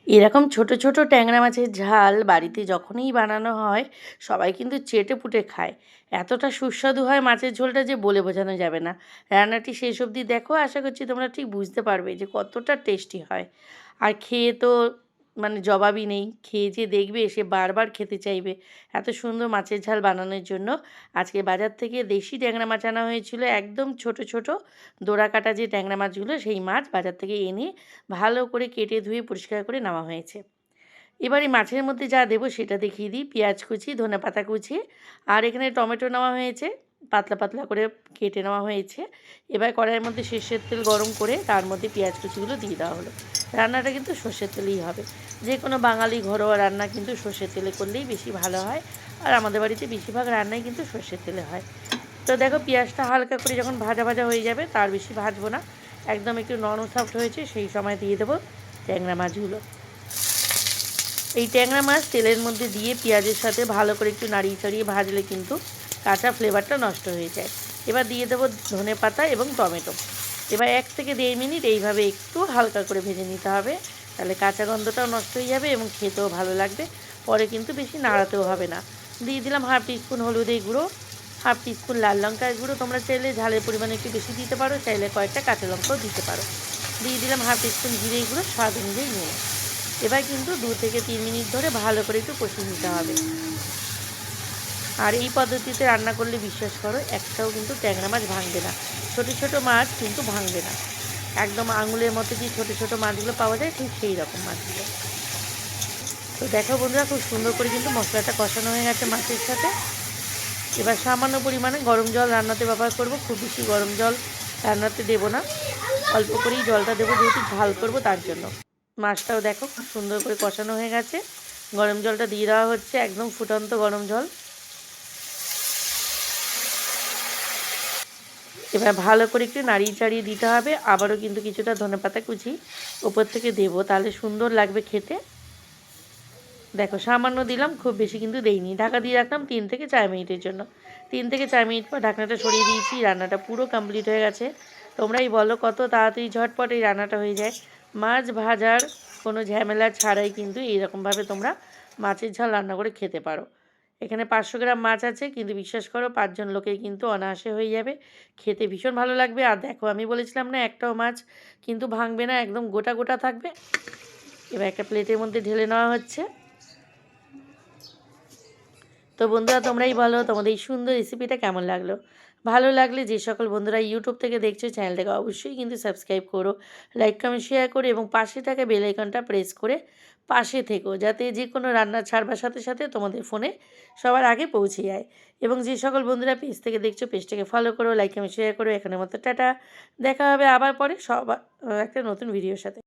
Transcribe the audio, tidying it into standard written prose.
এরকম ছোট ছোট ট্যাংরা মাছের ঝাল বাড়িতে যখনই বানানো হয় সবাই কিন্তু চেটেপুটে খায়। এতটা সুস্বাদু হয় মাছের ঝোলটা যে বলে বোঝানো যাবে না। রান্নাটি শেষ অবধি দেখো, আশা করছি তোমরা ঠিক বুঝতে পারবে যে কতটা টেস্টি হয়। আর খেয়ে তো মানে জবাবই নেই, খেয়ে যে দেখবে সে বারবার খেতে চাইবে। এত সুন্দর মাছের ঝাল বানানোর জন্য আজকে বাজার থেকে দেশি ট্যাংরা মাছ আনা হয়েছিল, একদম ছোট ছোট ডোরা কাটা যে ট্যাংরা মাছগুলো, সেই মাছ বাজার থেকে এনে ভালো করে কেটে ধুয়ে পরিষ্কার করে নেওয়া হয়েছে। এবার এই মাছের মধ্যে যা দেবো সেটা দেখিয়ে দিই। পেঁয়াজ কুচি, ধনেপাতা কুচি, আর এখানে টমেটো নেওয়া হয়েছে, পাতলা পাতলা করে কেটে নেওয়া হয়েছে। এবার কড়াইয়ের মধ্যে সর্ষের তেল গরম করে তার মধ্যে পেঁয়াজ কুচিগুলো দিয়ে দেওয়া হলো। রান্নাটা কিন্তু সর্ষের তেলেই হবে। যে কোনো বাঙালি ঘরোয়া রান্না কিন্তু সর্ষের তেলে করলেই বেশি ভালো হয়। আর আমাদের বাড়িতে বেশিরভাগ রান্নাই কিন্তু সর্ষের তেলে হয়। তো দেখো, পেঁয়াজটা হালকা করে যখন ভাজা ভাজা হয়ে যাবে, তার বেশি ভাজবো না, একদম একটু নরম সফট হয়েছে সেই সময় দিয়ে দেবো ট্যাংরা মাছগুলো। এই ট্যাংরা মাছ তেলের মধ্যে দিয়ে পেঁয়াজের সাথে ভালো করে একটু নাড়িয়ে চাড়িয়ে ভাজলে কিন্তু কাঁচা ফ্লেভারটা নষ্ট হয়ে যায়। এবার দিয়ে দেবো ধনে পাতা এবং টমেটো। এবার 1 থেকে 1.5 মিনিট এইভাবে একটু হালকা করে ভেজে নিতে হবে, তাহলে কাঁচা গন্ধটাও নষ্ট হয়ে যাবে এবং খেতেও ভালো লাগবে। পরে কিন্তু বেশি নাড়াতেও হবে না। দিয়ে দিলাম হাফ টিস্পুন হলুদের গুঁড়ো, হাফ টিস্পুন লাল লঙ্কার গুঁড়ো। তোমরা চাইলে ঝালের পরিমাণ একটু বেশি দিতে পারো, চাইলে কয়েকটা কাঁচা লঙ্কাও দিতে পারো। দিয়ে দিলাম হাফ টিস্পুন জিরে গুঁড়ো, স্বাদ অনুযায়ী নুন। এবার কিন্তু 2 থেকে 3 মিনিট ধরে ভালো করে একটু কষিয়ে নিতে হবে। আর এই পদ্ধতিতে রান্না করলে বিশ্বাস করো একটাও কিন্তু ট্যাংরা মাছ ভাঙবে না। ছোটো ছোটো মাছ কিন্তু ভাঙবে না, একদম আঙুলের মতো যে ছোটো ছোটো মাছগুলো পাওয়া যায় ঠিক সেই রকম মাছগুলো। তো দেখো বন্ধুরা, খুব সুন্দর করে কিন্তু মশলাটা কষানো হয়ে গেছে মাছের সাথে। এবার সামান্য পরিমাণে গরম জল রান্নাতে ব্যবহার করব, খুব বেশি গরম জল রান্নাতে দেবো না, অল্প করেই জলটা দেবো, যেহেতু ঝাল করবো তার জন্য। মাছটাও দেখো খুব সুন্দর করে কষানো হয়ে গেছে। গরম জলটা দিয়ে দেওয়া হচ্ছে, একদম ফুটন্ত গরম জল। এবার ভালো করে একটু নাড়িয়ে চাড়িয়ে দিতে হবে। আবারও কিন্তু কিছুটা ধনেপাতা কুচি ওপর থেকে দেবো, তাহলে সুন্দর লাগবে খেতে। দেখো সামান্য দিলাম, খুব বেশি কিন্তু দেইনি। ঢাকা দিয়ে রাখলাম 3 থেকে 4 মিনিটের জন্য। 3 থেকে 4 মিনিট পর ঢাকনাটা সরিয়ে দিয়েছি, রান্নাটা পুরো কমপ্লিট হয়ে গেছে। তোমরাই বলো কত তাড়াতাড়ি ঝটপট এই রান্নাটা হয়ে যায়। মাছ ভাজার কোনো ঝামেলা ছাড়াই কিন্তু এইরকমভাবে তোমরা মাছের ঝাল রান্না করে খেতে পারো। এখানে 500 গ্রাম মাছ আছে, কিন্তু বিশ্বাস করো 5 জন লোকের কিন্তু অনায়াসে হয়ে যাবে। খেতে ভীষণ ভালো লাগবে। আর দেখো, আমি বলেছিলাম না একটাও মাছ কিন্তু ভাঙবে না, একদম গোটা গোটা থাকবে। এবার একটা প্লেটের মধ্যে ঢেলে নেওয়া হচ্ছে। তো বন্ধুরা, তোমরাই বলো তোমাদের এই সুন্দর রেসিপিটা কেমন লাগলো। ভালো লাগলে যে সকল বন্ধুরা ইউটিউব থেকে দেখছো চ্যানেলটাকে অবশ্যই কিন্তু সাবস্ক্রাইব করো, লাইক কমেন্ট শেয়ার করো এবং পাশে থাকা বেল আইকনটা প্রেস করে পাশে থেকো, যাতে যে কোনো রান্না ছাড়বার সাথে সাথে তোমাদের ফোনে সবার আগে পৌঁছে যায়। এবং যে সকল বন্ধুরা পেজ থেকে দেখছো পেজটাকে ফলো করো, লাইক কমেন্ট শেয়ার করো। এখানের মতো টাটা, দেখা হবে আবার পরে একটা নতুন ভিডিওর সাথে।